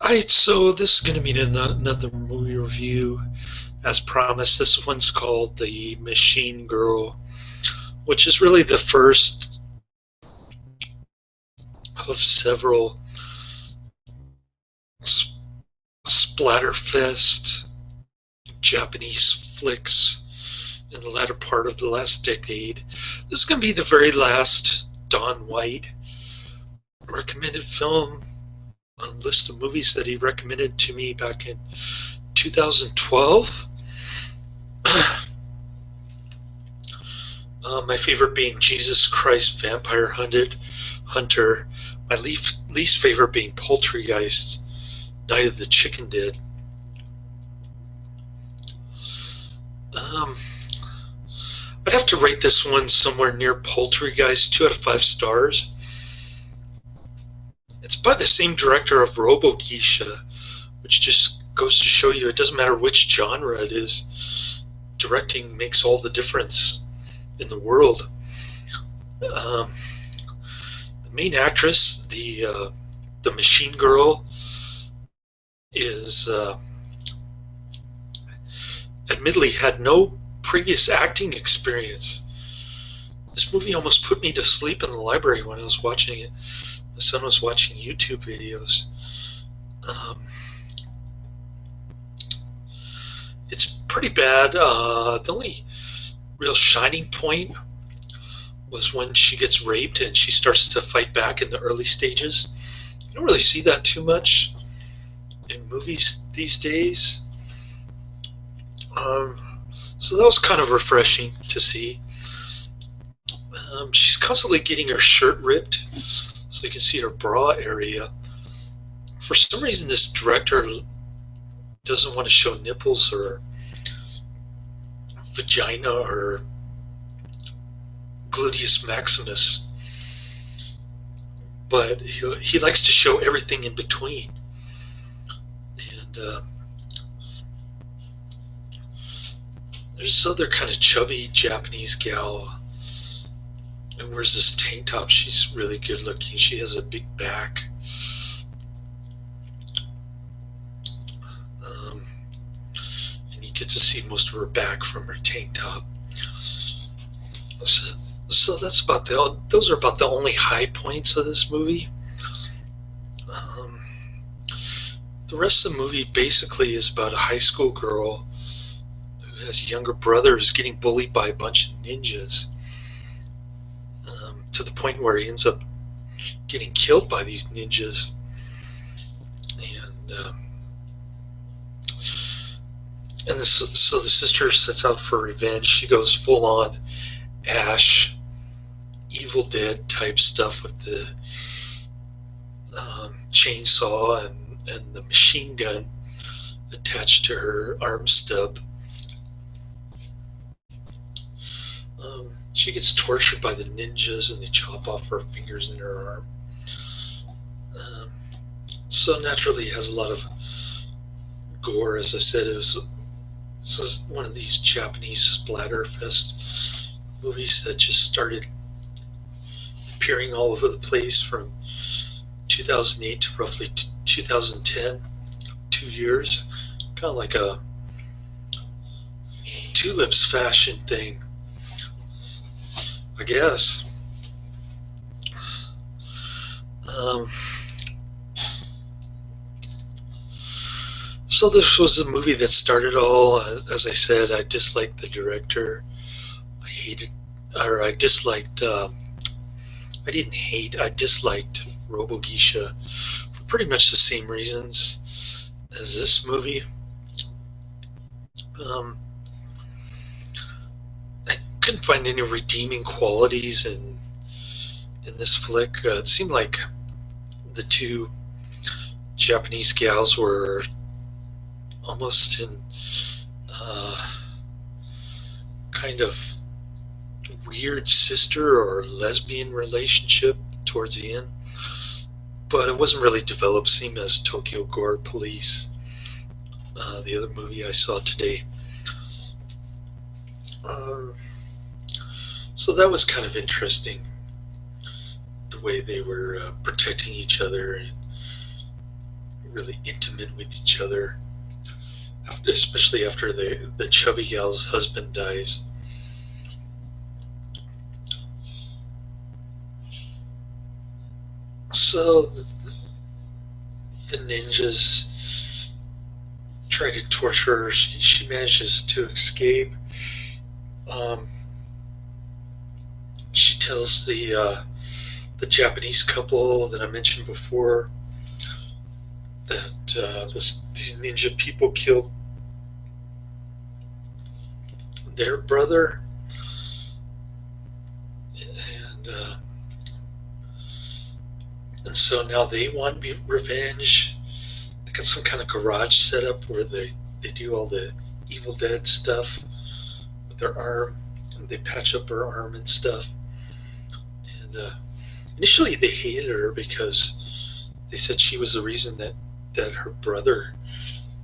Alright, so this is going to be another movie review. As promised, this one's called The Machine Girl, which is really the first of several splatterfest Japanese flicks in the latter part of the last decade. This is going to be the very last Don White recommended film on a list of movies that he recommended to me back in 2012. My favorite being Jesus Christ Vampire Hunter. My least favorite being Poultrygeist, Night of the Chicken Dead. I'd have to rate this one somewhere near Poultrygeist, 2 out of 5 stars. It's by the same director of Robo-Geisha, which just goes to show you it doesn't matter which genre it is. Directing makes all the difference in the world. The main actress, the Machine Girl, is admittedly had no previous acting experience. This movie almost put me to sleep in the library when I was watching it. My son was watching YouTube videos. It's pretty bad. The only real shining point was when she gets raped and she starts to fight back in the early stages. You don't really see that too much in movies these days. So that was kind of refreshing to see. She's constantly getting her shirt ripped so you can see her bra area. For some reason, this director doesn't want to show nipples or vagina or gluteus maximus, but he likes to show everything in between. And there's this other kind of chubby Japanese gal and wears this tank top. She's really good looking. She has a big back. And you get to see most of her back from her tank top. So that's about those are about the only high points of this movie. The rest of the movie basically is about a high school girl who has a younger brother who's getting bullied by a bunch of ninjas, to the point where he ends up getting killed by these ninjas. And so the sister sets out for revenge. She goes full on Ash, Evil Dead type stuff with the chainsaw and the machine gun attached to her arm stub. She gets tortured by the ninjas and they chop off her fingers and her arm. So naturally it has a lot of gore. As I said, this is one of these Japanese splatterfest movies that just started appearing all over the place from 2008 to roughly 2010, 2 years. Kind of like a tulips fashion thing, I guess. So this was a movie that started all. As I said, I disliked the director. I disliked. I didn't hate. I disliked Robo-Geisha for pretty much the same reasons as this movie. I couldn't find any redeeming qualities in this flick. It seemed like the two Japanese gals were almost in kind of weird sister or lesbian relationship towards the end, but it wasn't really developed, same as Tokyo Gore Police, the other movie I saw today. So that was kind of interesting, the way they were protecting each other and really intimate with each other, especially after the chubby gal's husband dies. So the ninjas try to torture her. She manages to escape. Um, she tells the Japanese couple that I mentioned before that these ninja people killed their brother, and and so now they want revenge. They got some kind of garage set up where they do all the Evil Dead stuff with their arm, and they patch up her arm and stuff. And initially they hated her because they said she was the reason that her brother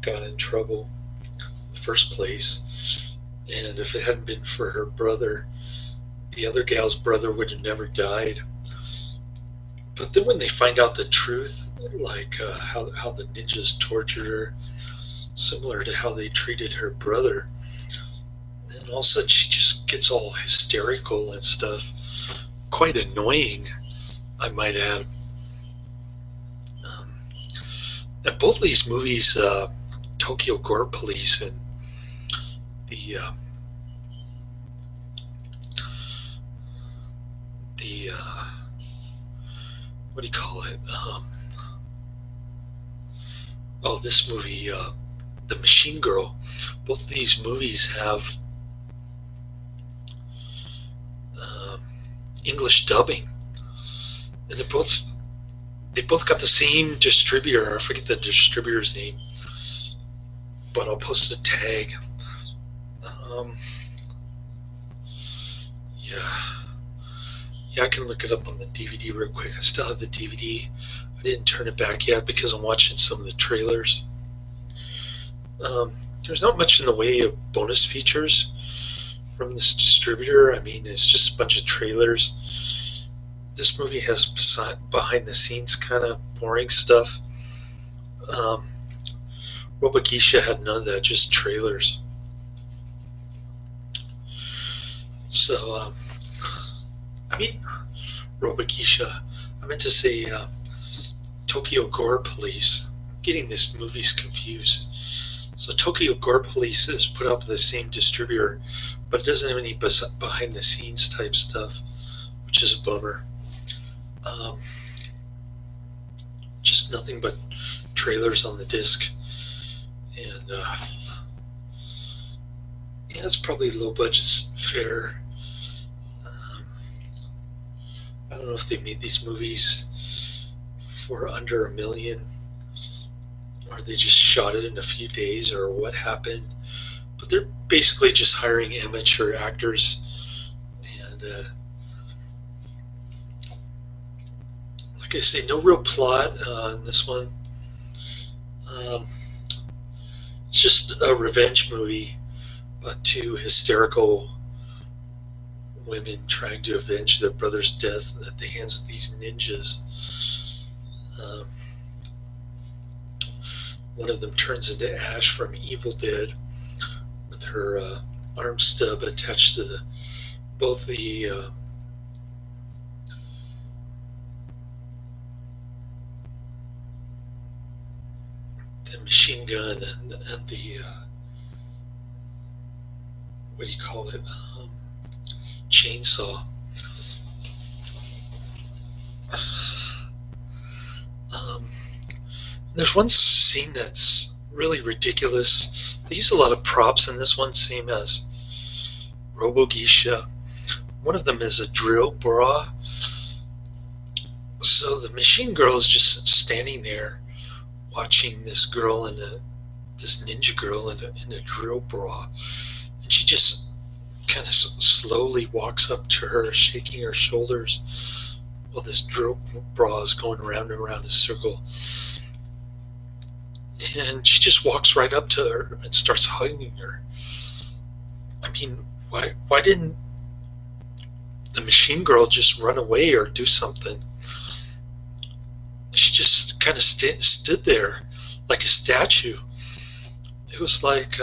got in trouble in the first place. And if it hadn't been for her brother, the other gal's brother would have never died. But then when they find out the truth, like how the ninjas tortured her, similar to how they treated her brother, then all of a sudden she just gets all hysterical and stuff. Quite annoying, I might add. And both of these movies, Tokyo Gore Police and the what do you call it? This movie, The Machine Girl. Both of these movies have English dubbing, and they both got the same distributor. I forget the distributor's name, but I'll post a tag. Yeah, I can look it up on the DVD real quick. I still have the DVD. I didn't turn it back yet because I'm watching some of the trailers. There's not much in the way of bonus features from this distributor. I mean, it's just a bunch of trailers. This movie has behind the scenes kind of boring stuff. Robogeisha had none of that, just trailers. So, I mean, Robogeisha, I meant to say Tokyo Gore Police. I'm getting these movies confused. So Tokyo Gore Police is put up with the same distributor, but it doesn't have any behind the scenes type stuff, which is a bummer. Just nothing but trailers on the disc, and yeah, it's probably low budget fare. I don't know if they made these movies for under $1 million, or they just shot it in a few days, or what happened. But they're basically just hiring amateur actors, and like I say, no real plot in this one. It's just a revenge movie about two hysterical women trying to avenge their brother's death at the hands of these ninjas. One of them turns into Ash from Evil Dead with her arm stub attached to both the machine gun and the what do you call it? Chainsaw. There's one scene that's really ridiculous. They use a lot of props in this one, same as Robogeisha. One of them is a drill bra. So the machine girl is just standing there watching this girl this ninja girl in a drill bra, and she just kind of slowly walks up to her, shaking her shoulders while this drill bra is going around and around in a circle. And she just walks right up to her and starts hugging her. I mean, why didn't the machine girl just run away or do something? She just kind of stood there. like a statue. It was like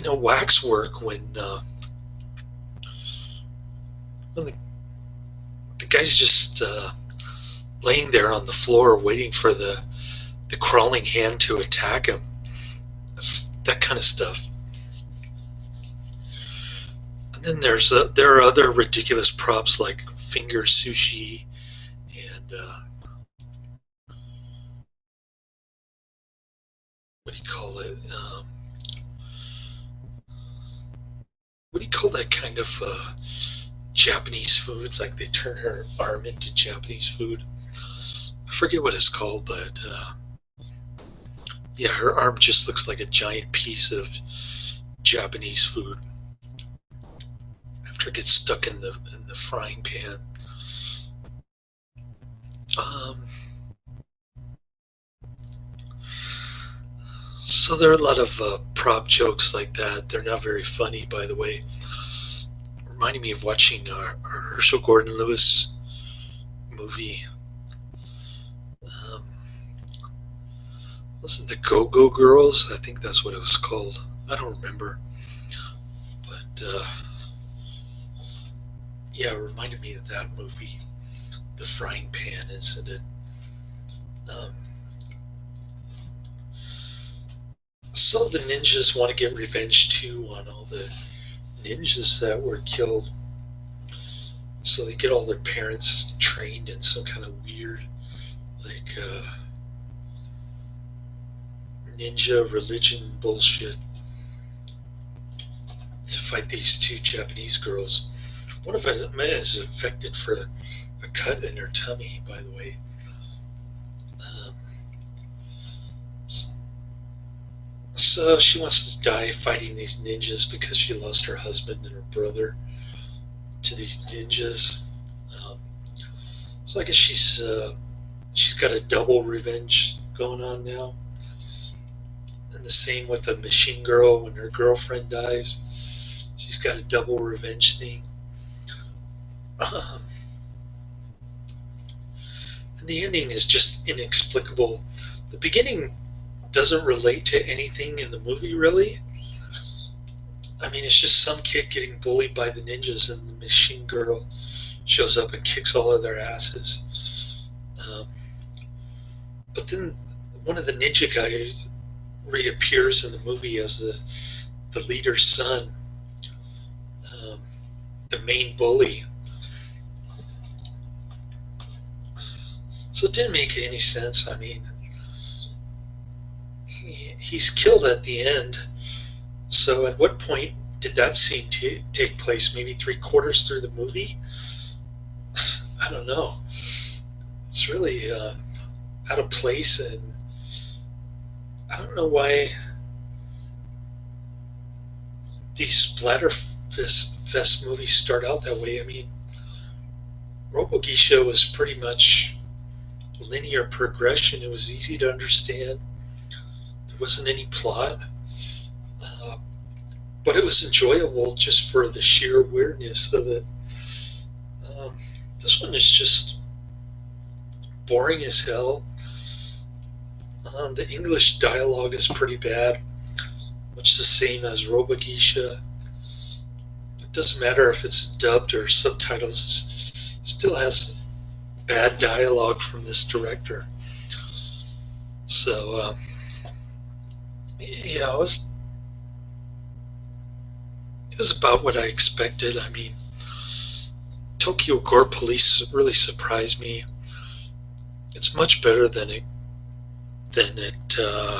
waxwork when the guy's just laying there on the floor waiting for the crawling hand to attack him. It's that kind of stuff. And then there are other ridiculous props like finger sushi and what do you call it? What do you call that kind of Japanese food? Like they turn her arm into Japanese food. I forget what it's called, but yeah, her arm just looks like a giant piece of Japanese food after it gets stuck in the frying pan. So there are a lot of prop jokes like that. They're not very funny, by the way. Reminding me of watching our Herschel Gordon Lewis movie. Was it the Go-Go Girls? I think that's what it was called. I don't remember. But yeah, it reminded me of that movie, the frying pan incident. So the ninjas want to get revenge too on all the ninjas that were killed. So they get all their parents trained in some kind of weird, like, ninja religion bullshit to fight these two Japanese girls. One of them is infected for a cut in her tummy, by the way. So she wants to die fighting these ninjas because she lost her husband and her brother to these ninjas. So I guess she's got a double revenge going on now. And the same with the machine girl when her girlfriend dies. She's got a double revenge thing. And the ending is just inexplicable. The beginning doesn't relate to anything in the movie, really. I mean, it's just some kid getting bullied by the ninjas, and the machine girl shows up and kicks all of their asses. But then one of the ninja guys reappears in the movie as the leader's son, the main bully. So it didn't make any sense. I mean, he's killed at the end. So at what point did that scene take place? Maybe 3/4 through the movie? I don't know. It's really out of place, and I don't know why these Splatterfest movies start out that way. I mean, Robo-Geisha was pretty much linear progression. It was easy to understand. There wasn't any plot. But it was enjoyable just for the sheer weirdness of it. This one is just boring as hell. The English dialogue is pretty bad, much the same as Robo-Geisha. It doesn't matter if it's dubbed or subtitles, it still has bad dialogue from this director. So, yeah, it was about what I expected. I mean, Tokyo Gore Police really surprised me. It's much better than it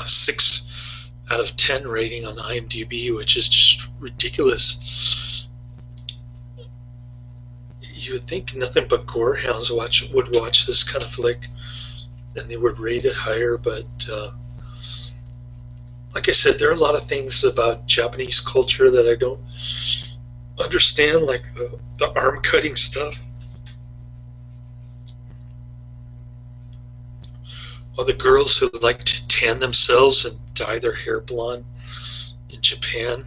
6 out of 10 rating on IMDb, which is just ridiculous. You would think nothing but gore hounds would watch this kind of flick, and they would rate it higher. But like I said, there are a lot of things about Japanese culture that I don't understand, like the arm cutting stuff. Or the girls who like to tan themselves and dye their hair blonde in Japan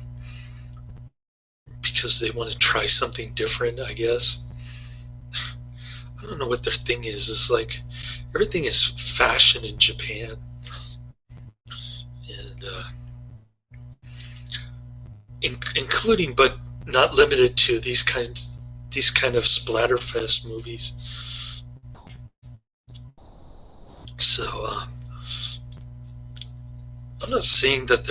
because they want to try something different, I guess. I don't know what their thing is. It's like everything is fashioned in Japan, and including but not limited to these kind of splatterfest movies. So I'm not saying that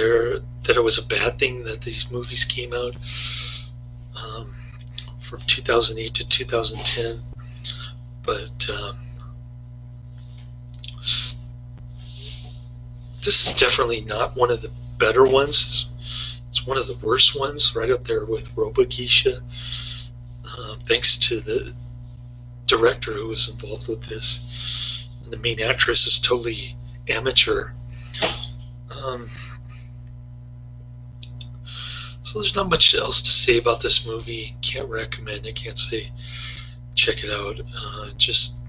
it was a bad thing that these movies came out um, from 2008 to 2010, but this is definitely not one of the better ones. It's one of the worst ones, right up there with Robo-Geisha. Thanks to the director who was involved with this. And the main actress is totally amateur. So there's not much else to say about this movie. Can't recommend it. Can't say check it out. Just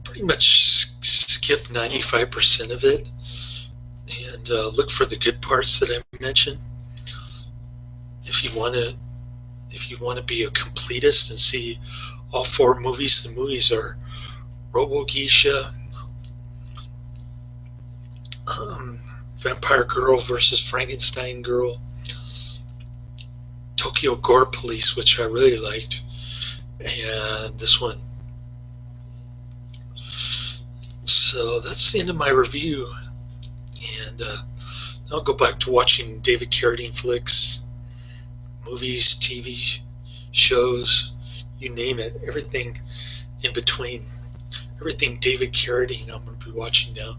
pretty much skip 95% of it and look for the good parts that I mentioned. If you want to be a completist and see all 4 movies, the movies are Robo-Geisha, Vampire Girl versus Frankenstein Girl, Tokyo Gore Police, which I really liked, and this one. So that's the end of my review, and I'll go back to watching David Carradine flicks, movies, TV shows, you name it, everything in between, everything David Carradine I'm going to be watching now.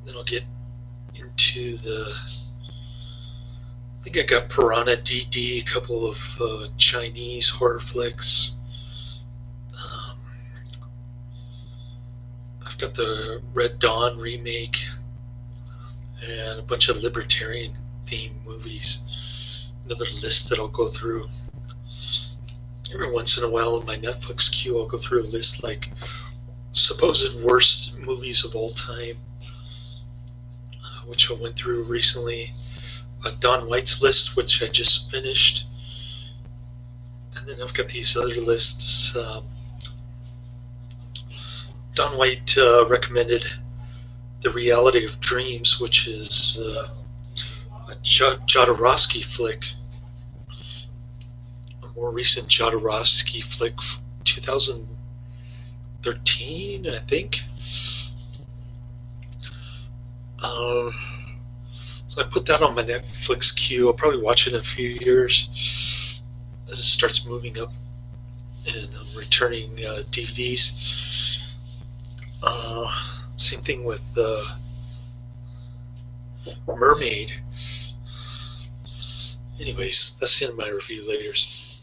Then I'll get into I think I got Piranha DD, a couple of Chinese horror flicks. I've got the Red Dawn remake and a bunch of libertarian themed movies. Another list that I'll go through. Every once in a while in my Netflix queue, I'll go through a list like supposed worst movies of all time, which I went through recently. Don White's list, which I just finished. And then I've got these other lists. Don White recommended The Reality of Dreams, which is a Jodorowsky flick, a more recent Jodorowsky flick, 2013, I think. So I put that on my Netflix queue. I'll probably watch it in a few years as it starts moving up and I'm returning DVDs. Same thing with Mermaid. Anyways, that's the end of my review. Laters.